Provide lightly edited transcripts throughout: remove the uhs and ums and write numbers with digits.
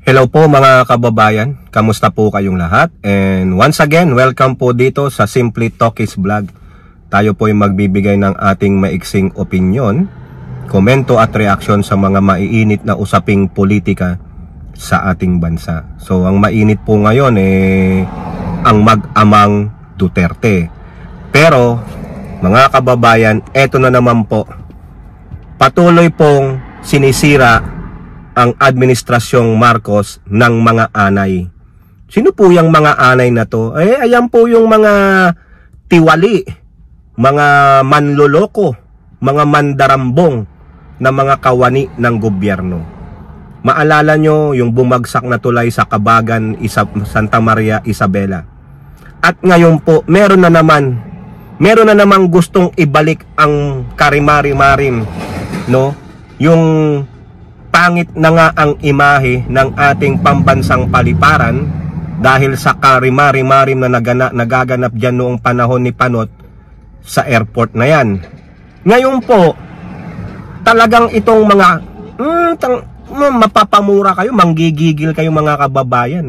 Hello po mga kababayan, kamusta po kayong lahat? And once again, welcome po dito sa Simply Talkies Vlog. Tayo po ay magbibigay ng ating maiksing opinyon, komento at reaksyon sa mga maiinit na usaping politika sa ating bansa. So ang mainit po ngayon ang mag-amang Duterte. Pero mga kababayan, eto na naman po, patuloy pong sinisira ang administrasyong Marcos ng mga anay. Sino po yung mga anay na to? Ayan po yung mga tiwali, mga manloloko, mga mandarambong na mga kawani ng gobyerno. Maalala nyo yung bumagsak na tulay sa Cabagan, Santa Maria, Isabela. At ngayon po, meron na namang gustong ibalik ang karimari-marim, no? Yung pangit na nga ang imahe ng ating pambansang paliparan dahil sa karimari-marim na nagaganap dyan noong panahon ni Panot sa airport na yan. Ngayon po, talagang itong mga mapapamura kayo, manggigigil kayo mga kababayan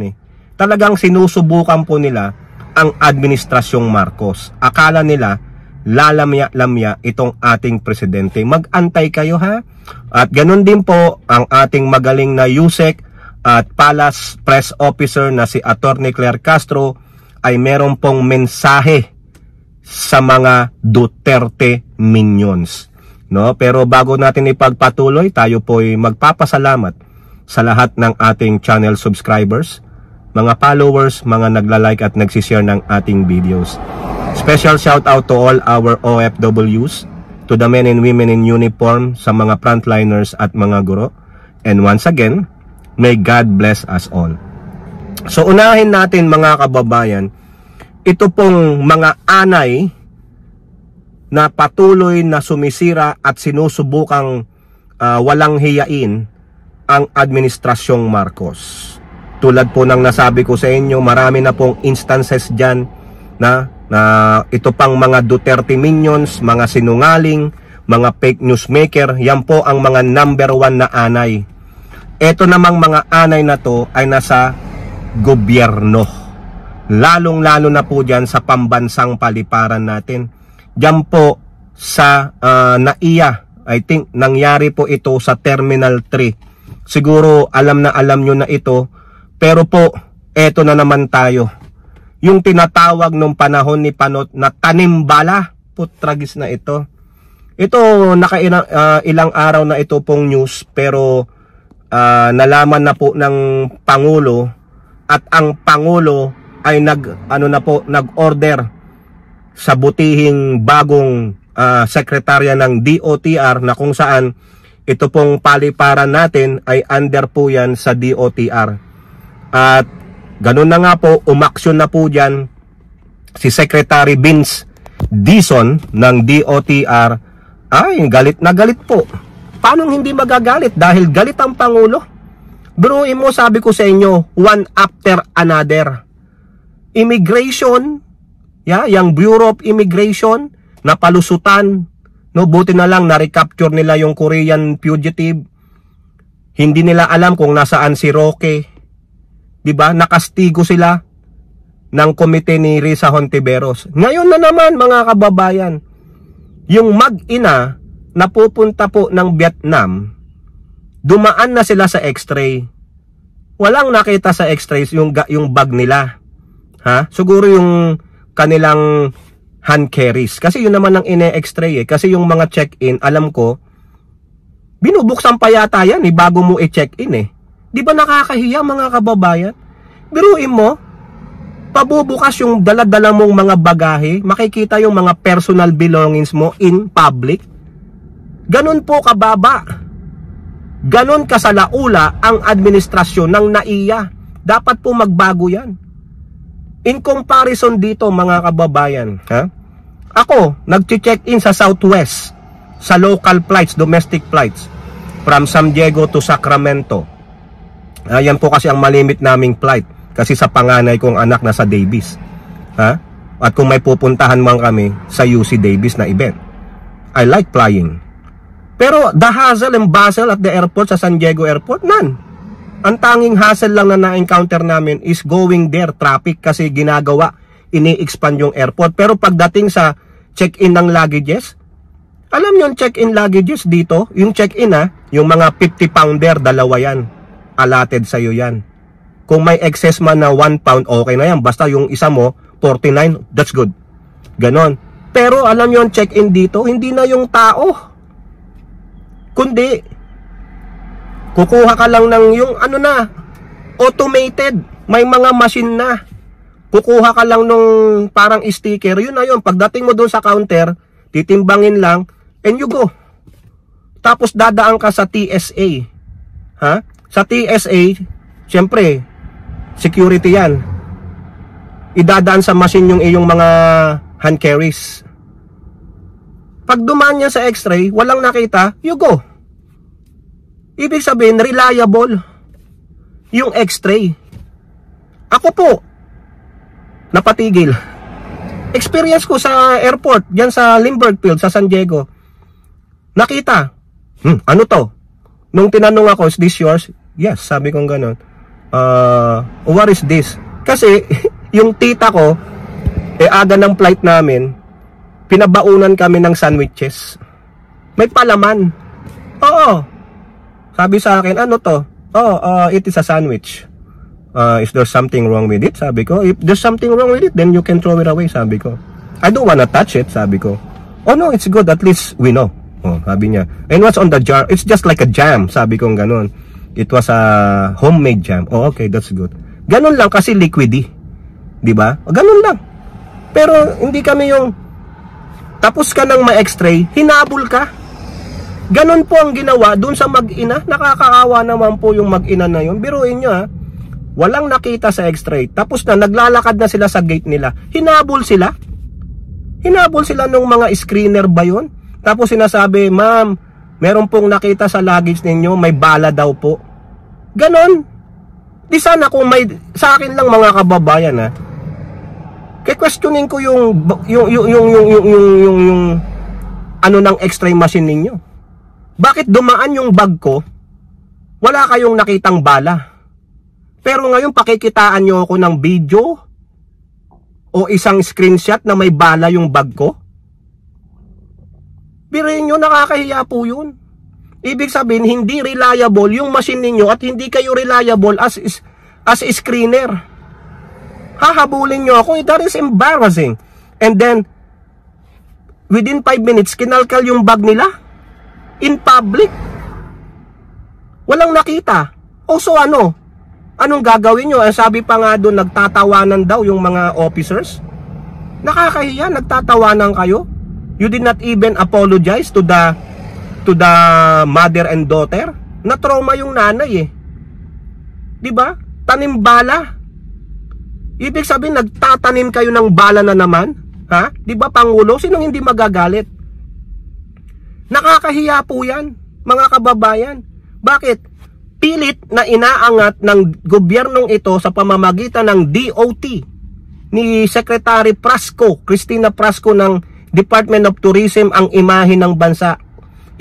Talagang sinusubukan po nila ang administrasyong Marcos. Akala nila lalamya-lamya itong ating presidente. Mag-antay kayo ha. At ganun din po ang ating magaling na Yusek at Palace Press Officer na si Attorney Claire Castro ay meron pong mensahe sa mga Duterte minions. No? Pero bago natin ipagpatuloy, tayo po ay magpapasalamat sa lahat ng ating channel subscribers, mga followers, mga nagla-like at nagsishare ng ating videos. Special shout out to all our OFWs, to the men and women in uniform, sa mga frontliners at mga guro. And once again, may God bless us all. So unahin natin mga kababayan, ito pong mga anay na patuloy na sumisira at sinusubukang walang hiyain ang administrasyong Marcos. Tulad po ng nasabi ko sa inyo, marami na pong instances dyan na ito pang mga Duterte minions, mga sinungaling, mga fake news maker, yan po ang mga number 1 na anay. Ito namang mga anay na to ay nasa gobyerno. Lalong-lalo na po dyan sa pambansang paliparan natin. Dyan po sa NAIA, I think nangyari po ito sa Terminal 3. Siguro alam nyo na ito, pero po, eto na naman tayo. Yung tinatawag nung panahon ni Panot na tanimbala, putragis na ito. Ito, ilang araw na ito pong news, pero nalaman na po ng Pangulo, at ang Pangulo ay nag-order sa butihing bagong sekretarya ng DOTR na kung saan ito pong paliparan natin ay under po yan sa DOTR. At ganun na nga po, umaksyon na po dyan si Secretary Vince Dizon ng DOTR. Ay, galit na galit po. Paano hindi magagalit? Dahil galit ang Pangulo. Biruin mo, sabi ko sa inyo, one after another. Immigration, yung Bureau of Immigration, napalusutan. No, buti na lang na-recapture nila yung Korean fugitive. Hindi nila alam kung nasaan si Roque. Diba? Nakastigo sila ng komite ni Risa Hontiveros. Ngayon na naman mga kababayan, yung mag-ina na pupunta po ng Vietnam, dumaan na sila sa X-ray. Walang nakita sa X-ray yung bag nila. Ha? Siguro yung kanilang hand carries. Kasi yun naman ang ine-X-ray Kasi yung mga check-in, alam ko, binubuksan pa yata yan bago mo i-check-in Di ba nakakahiya mga kababayan? Biruin mo, pabubukas yung dala-dala mong mga bagahe, makikita yung mga personal belongings mo in public. Ganon po kababa. Ganon kasalaula ang administrasyon ng NAIA. Dapat po magbago yan. In comparison dito mga kababayan, ako, nag-check-in sa Southwest, sa local flights, domestic flights, from San Diego to Sacramento. Yan po kasi ang malimit naming flight kasi sa panganay kong anak na sa Davis. At kung may pupuntahan man kami sa UC Davis na event. I like flying. Pero the hustle and bustle at the airport sa San Diego Airport, none. Ang tanging hassle lang na na-encounter namin is going there, traffic kasi ginagawa, ini-expand yung airport. Pero pagdating sa check-in ng luggages, alam nyo yung check-in luggages dito, yung check-in yung mga 50-pounder, dalawa yan. Allotted sa'yo yan. Kung may excess man na 1 pound, okay na yan. Basta yung isa mo, 49, that's good. Ganon. Pero alam nyo yung check-in dito, hindi na yung tao. Kundi, kukuha ka lang ng yung automated. May mga machine na. Kukuha ka lang nung parang sticker, yun na yun. Pagdating mo doon sa counter, titimbangin lang, and you go. Tapos dadaan ka sa TSA. Sa TSA, syempre, security yan. Idadaan sa machine yung iyong mga hand carries. Pag dumaan niya sa x-ray, walang nakita, you go. Ibig sabihin, reliable yung x-ray. Ako po, napatigil. Experience ko sa airport, dyan sa Lindbergh Field, sa San Diego. Nakita. Ano to? Nung tinanong ako, is this yours? Yes, sabi kong ganun. What is this? Kasi, yung tita ko, aga ng flight namin, pinabaunan kami ng sandwiches. May palaman. Oo. Sabi sa akin, ano to? It is a sandwich. Is there something wrong with it? Sabi ko. If there's something wrong with it, then you can throw it away, sabi ko. I don't wanna touch it, sabi ko. Oh no, it's good, at least we know. Sabi niya. And what's on the jar? It's just like a jam, sabi ko ganun. It was a homemade jam. Oh, okay, that's good. Ganun lang kasi liquidy. Diba? Ganun lang. Pero hindi kami yung tapos ka ng ma-x-ray, hinabol ka. Ganun po ang ginawa dun sa mag-ina. Nakakaawa naman po yung mag-ina na yun. Biruin nyo walang nakita sa x-ray. Tapos na, naglalakad na sila sa gate nila. Hinabol sila. Hinabol sila nung mga screener ba yun? Tapos sinasabi, ma'am, meron pong nakita sa luggage ninyo, may bala daw po. Ganon. Di sana kung may, sa akin lang mga kababayan questionin ko yung ano ng x-ray machine ninyo. Bakit dumaan yung bag ko, wala kayong nakitang bala? Pero ngayon pakikitaan nyo ako ng video o isang screenshot na may bala yung bag ko? Biruin nyo, nakakahiya po yun. Ibig sabihin, hindi reliable yung machine ninyo at hindi kayo reliable as screener. Hahabulin nyo ako. That is embarrassing. And then, within 5 minutes, kinalkal yung bag nila in public. Walang nakita. O so anong gagawin nyo? Sabi pa nga doon, nagtatawanan daw yung mga officers. Nakakahiya, nagtatawanan kayo. You did not even apologize to the mother and daughter. Na-trauma yung nanay Diba? Tanim bala. Ibig sabihin, nagtatanim kayo ng bala na naman? Diba, Pangulo? Sinong hindi magagalit? Nakakahiya po yan, mga kababayan. Bakit? Pilit na inaangat ng gobyernong ito sa pamamagitan ng DOT ni Secretary Prasco, Cristina Prasco ng Department of Tourism ang imahe ng bansa.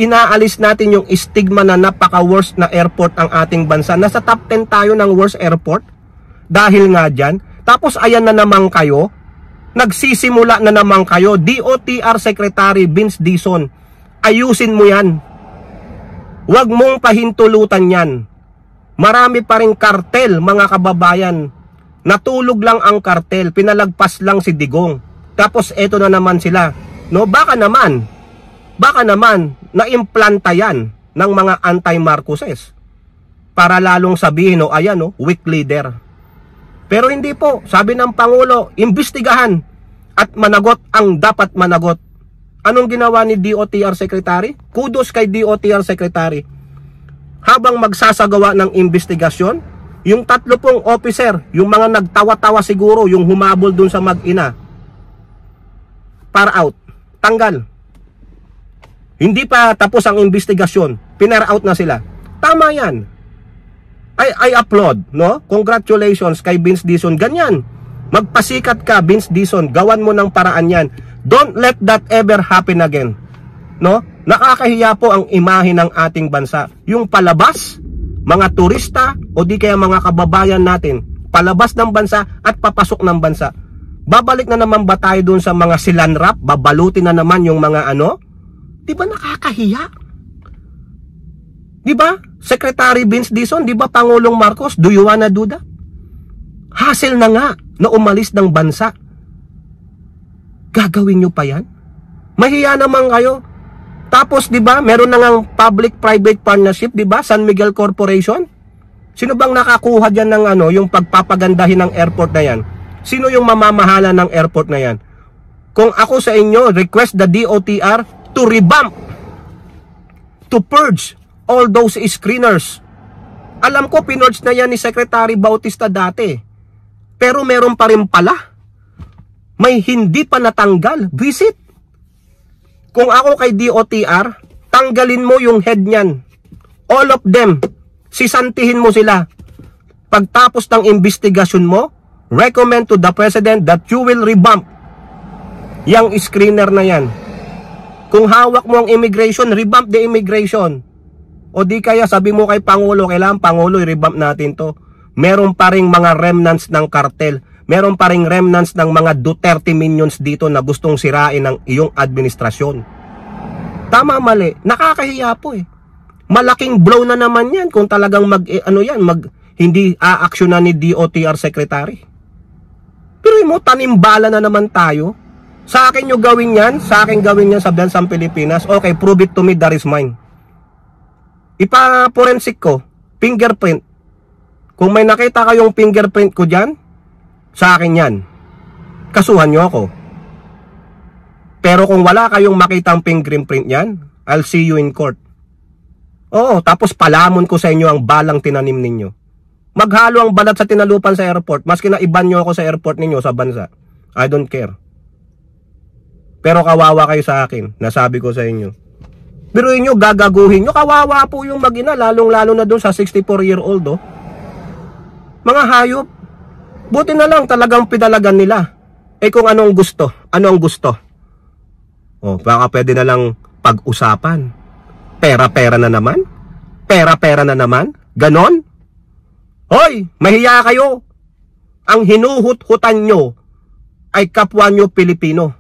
Inaalis natin yung stigma na napaka-worst na airport ang ating bansa. Nasa top 10 tayo ng worst airport dahil nga dyan. Tapos ayan na naman kayo, nagsisimula na naman kayo, DOTR Secretary Vince Dizon, ayusin mo yan. Huwag mong pahintulutan yan. Marami pa rin kartel, mga kababayan. Natulog lang ang kartel, pinalagpas lang si Digong. Tapos eto na naman sila. Baka naman, naimplanta yan ng mga anti-Marcoses. Para lalong sabihin, weak leader. Pero hindi po, sabi ng Pangulo, imbestigahan at managot ang dapat managot. Anong ginawa ni DOTR Secretary? Kudos kay DOTR Secretary. Habang magsasagawa ng investigasyon, yung 30 officer, yung mga nagtawa-tawa siguro, yung humabol dun sa mag-ina, para out, tanggal. Hindi pa tapos ang investigasyon, pinar out na sila. Tama yan. I applaud, Congratulations kay Vince Dizon. Ganyan. Magpasikat ka, Vince Dizon. Gawan mo ng paraan yan. Don't let that ever happen again. Nakakahiya po ang imahe ng ating bansa. Yung palabas, mga turista o di kaya mga kababayan natin palabas ng bansa at papasok ng bansa. Babalik na naman ba tayo dun sa mga silanrap? Babalutin na naman yung mga ano? Di ba nakakahiya? Di ba? Secretary Vince Dizon, di ba Pangulong Marcos, do you wanna do that? Hassle na nga na umalis ng bansa. Gagawin nyo pa yan? Mahiya naman kayo. Tapos di ba, meron na ngang public-private partnership, di ba? San Miguel Corporation. Sino bang nakakuha diyan ng ano, yung pagpapagandahin ng airport na yan? Sino yung mamamahala ng airport na yan? Kung ako sa inyo, request the DOTR to revamp, to purge all those screeners. Alam ko, pinurge na yan ni Secretary Bautista dati. Pero meron pa rin pala. May hindi pa natanggal. Visit. Kung ako kay DOTR, tanggalin mo yung head niyan. All of them. Sisantihin mo sila. Pagtapos ng investigasyon mo, recommend to the President that you will revamp yung screener na yan. Kung hawak mo ang immigration, revamp the immigration. O di kaya sabi mo kay Pangulo, kailangan Pangulo, i-revamp natin to. Meron pa ring mga remnants ng kartel. Meron pa ring remnants ng mga Duterte minions dito na gustong sirain ang iyong administrasyon. Tama, mali. Nakakahiya po eh. Malaking blow na naman yan kung talagang hindi aaksyonan ni DOTR Secretary. Pero mo, tanimbala na naman tayo. Sa akin nyo gawin yan, sa akin gawin yan sa Bansang Pilipinas. Okay, prove it to me, that is mine. Ipa-forensic ko, fingerprint. Kung may nakita kayong fingerprint ko dyan, sa akin yan. Kasuhan nyo ako. Pero kung wala kayong makitang fingerprint yan, I'll see you in court. Oo, tapos palamon ko sa inyo ang balang tinanim ninyo. Maghalo ang balat sa tinalupan sa airport, maski na iban nyo ako sa airport ninyo sa bansa. I don't care. Pero kawawa kayo sa akin, nasabi ko sa inyo. Biruin nyo, gagaguhin nyo, kawawa po yung mag-ina, lalong-lalo na dun sa 64-year-old, oh. Mga hayop, buti na lang talagang pinalagan nila. Eh kung anong gusto, ano ang gusto? Oh, baka pwede na lang pag-usapan. Pera-pera na naman? Pera-pera na naman? Ganon? Hoy, mahiya kayo. Ang hinuhut-hutan nyo ay kapwa nyo Pilipino.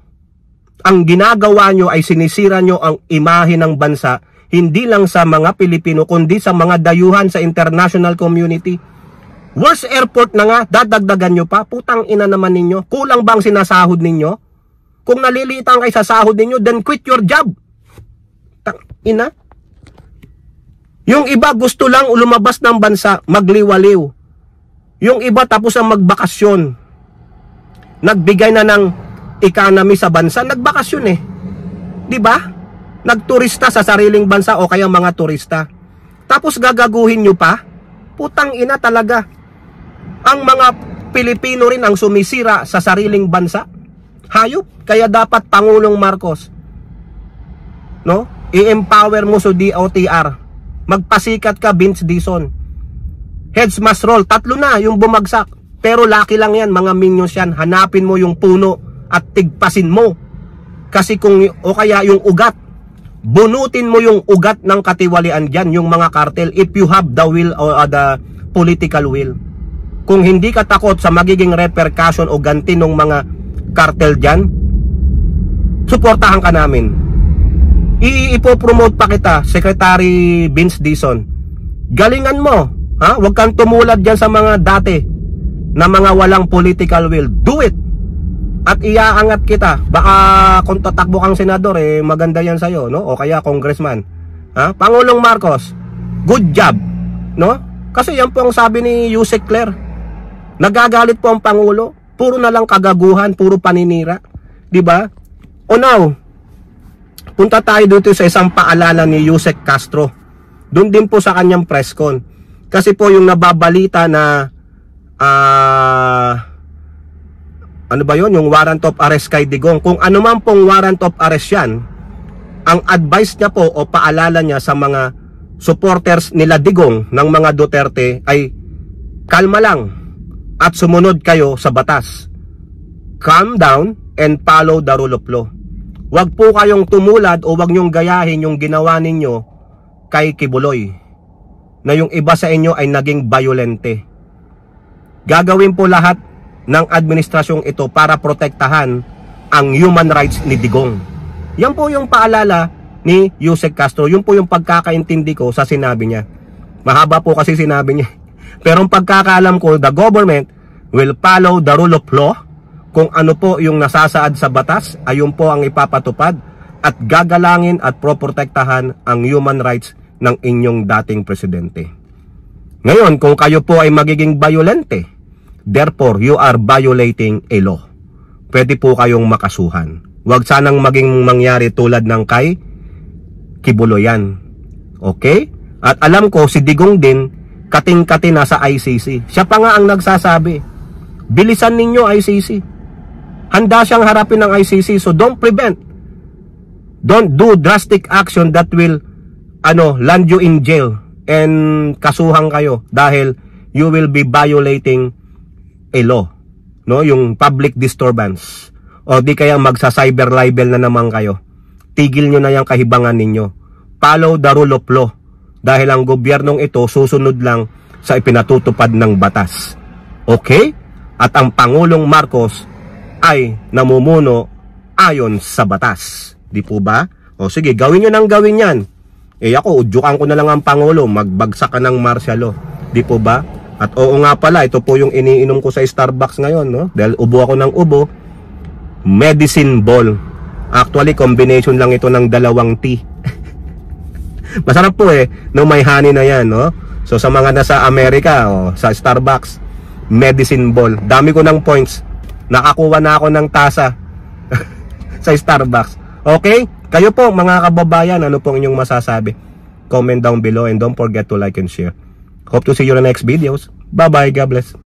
Ang ginagawa nyo ay sinisira nyo ang imahe ng bansa, hindi lang sa mga Pilipino, kundi sa mga dayuhan sa international community. Worst airport na nga, dadagdagan nyo pa. Putang ina naman ninyo. Kulang bang sinasahod ninyo? Kung naliliitan kayo sa sahod ninyo, then quit your job. Tang ina. Yung iba gusto lang lumabas ng bansa, magliwaliw. Yung iba tapos ang magbakasyon. Nagbigay na ng economy sa bansa, nagbakasyon eh. 'Di ba? Nagturista sa sariling bansa o kaya mga turista. Tapos gagaguhin nyo pa? Putang ina talaga. Ang mga Pilipino rin ang sumisira sa sariling bansa. Hayop. Kaya dapat Pangulong Marcos, no? I-empower mo sa DOTR. Magpasikat ka, Vince Dizon. Heads must roll. 3 na yung bumagsak. Pero laki lang yan, mga minions yan. Hanapin mo yung puno at tigpasin mo. Kasi kung, o kaya yung ugat, bunutin mo yung ugat ng katiwalian dyan, yung mga kartel, if you have the will or the political will. Kung hindi ka takot sa magiging repercussion o ganti ng mga kartel dyan, suportahan ka namin. Ipopromote pa kita, Secretary Vince Dizon. Galingan mo, ha? Huwag kang tumulad dyan sa mga dati na mga walang political will. Do it! At iaangat kita. Baka kung tatakbo kang senador, eh, maganda yan sa'yo, no? O kaya congressman. Ha? Pangulong Marcos, good job, no? Kasi yan po ang sabi ni Yusek Claire. Nagagalit po ang Pangulo. Puro na lang kagaguhan, puro paninira. Diba? O now, punta tayo dito sa isang paalala ni Yusek Castro. Doon din po sa kanyang press con. Kasi po yung nababalita na ano ba yun? Yung warrant of arrest kay Digong. Kung ano man pong warrant of arrest yan, ang advice niya po o paalala niya sa mga supporters nila Digong ng mga Duterte ay kalma lang at sumunod kayo sa batas. Calm down and follow the rule of law. Huwag po kayong tumulad o huwag nyong gayahin yung ginawa ninyo kay Kibuloy. na yung iba sa inyo ay naging violente. Gagawin po lahat ng administrasyong ito para protektahan ang human rights ni Digong. Yan po yung paalala ni Yusek Castro. Yun po yung pagkakaintindi ko sa sinabi niya. Mahaba po kasi sinabi niya. Pero ang pagkakaalam ko, the government will follow the rule of law. Kung ano po yung nasasaad sa batas, ayun po ang ipapatupad at gagalangin at proprotektahan ang human rights ng inyong dating presidente. Ngayon, kung kayo po ay magiging violente, therefore, you are violating a law. Pwede po kayong makasuhan. Huwag sanang maging mangyari tulad ng kay Kibuloyan. Okay? At alam ko, si Digong din, kating-kati na sa ICC. Siya pa nga ang nagsasabi, bilisan ninyo ICC. Handa siyang harapin ng ICC, so don't prevent. Don't do drastic action that will land you in jail and kasuhan kayo dahil you will be violating a law, no? Yung public disturbance, o di kaya magsa-cyber libel na naman kayo. Tigil nyo na yung kahibangan ninyo. Follow the rule of law dahil ang gobyernong ito susunod lang sa ipinatutupad ng batas. Okay? At ang Pangulong Marcos ay namumuno ayon sa batas. Di po ba? O sige, gawin nyo nang gawin yan. Ako, udyukan ko na lang ang Pangulo, magbagsak ka ng martial law. Di po ba? At oo nga pala, ito po yung iniinom ko sa Starbucks ngayon, no? Dahil ubo ako ng ubo, medicine ball. Actually, combination lang ito ng dalawang tea. Masarap po no, may honey na yan, no? So sa mga nasa Amerika, sa Starbucks, medicine ball. Dami ko ng points. Nakakuha na ako ng tasa sa Starbucks. Okay? Kayo po, mga kababayan, ano pong inyong masasabi? Comment down below and don't forget to like and share. Hope to see you in the next videos. Bye-bye. God bless.